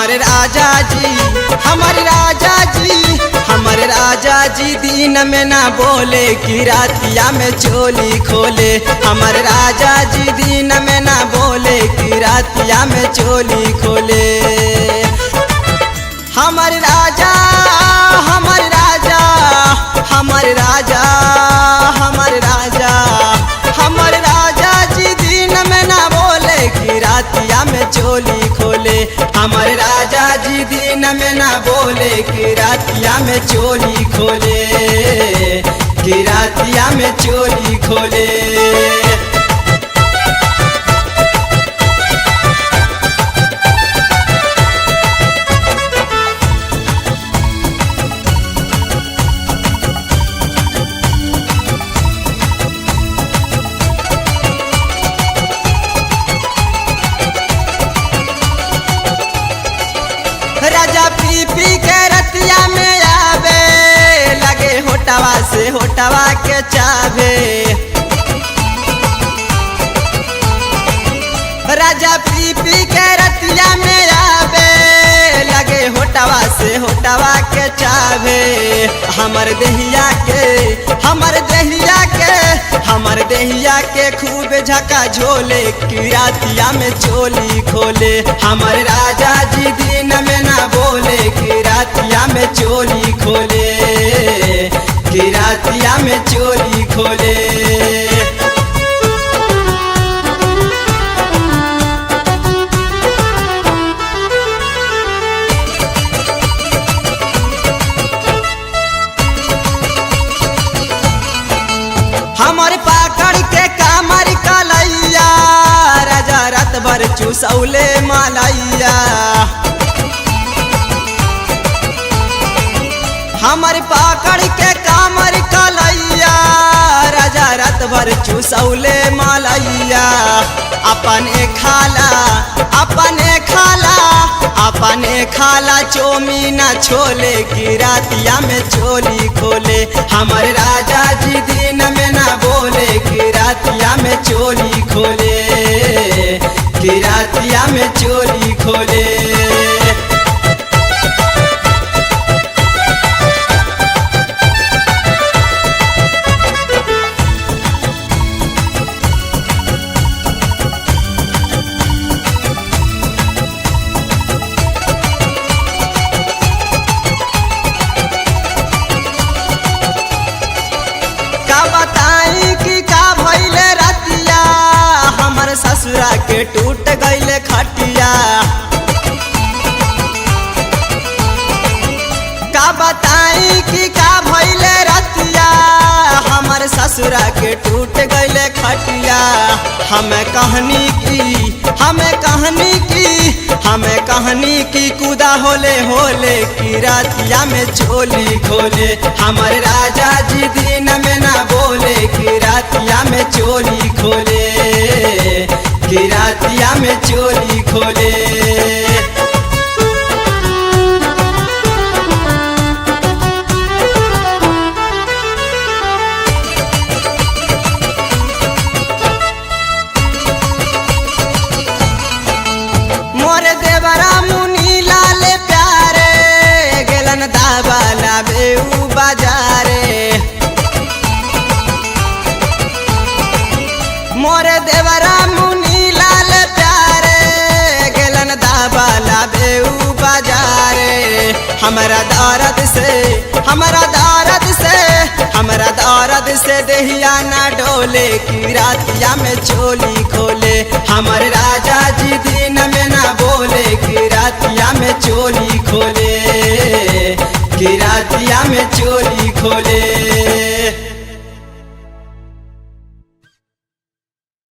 हमारे राजा जी, हमारे राजा जी, हमारे राजा जी दिन में ना बोले कि रातिया में चोली खोले। हमारे राजा जी दिन में ना बोले कि रातिया में चोली खोले। हमारे राजा, हमारे राजा, हमारे राजा, हमारे राजा, हमारे राजा जी दिन में ना बोले कि रातिया में चोली खोले। हमारे राजा जी दिन में ना बोले कि रातिया में चोली खोले, कि रातिया में चोली खोले। राजा पी पी के रतिया में आवे, लगे होटवा से होटवा के चावे। राजा पी पी के रतिया में आवे, लगे होटवा से होटवा के चावे। हमर देहिया के, हमर देहिया के, हमर देहिया के खूब झका झोले कि रातिया में चोली खोले। हमारे राजा जी दिन में ना बोले कि रातिया में चोली खोले, कि रातिया में चोली खोले। हमारे पाकड़ के कामर कलैया, राजा रात भर चूसौले मालैया। हमारे पाकड़ के कामर कलैया, राजा रात भर चूसौले मालैया। अपने खाला, अपने खाला, अपने खाला चोमीना छोले कि रातिया में चोली खोले। हमारे राजा जी दिन में ना बोले कि रातिया में चोली खोले, कि रातिया में चोली खोले। ससुरा के टूट गईले खटिया, का बताई कि का भइले रतिया। हमारे ससुरा के टूट गईले खटिया। हमें कहानी की, हमें कहानी की, हमें कहानी की कूदा होले होले कि रातिया में चोली खोले। हमारे राजा जी दिन में ना बोले कि रातिया में चोली खोले, कि रातिया में चोली खोले। मोरे देवरा मुनी लाल प्यारे, गेलन दाबाला बेऊ बाजारे। मोरे देवरा मुनी लाल प्यारे, गेलन दाबाला बेऊ बाजारे। हमारा दर्द से, हमारा दर्द से, हमारा दर्द से देहिया ना डोले कि रातिया में चोली खोले। हमारे राजा जी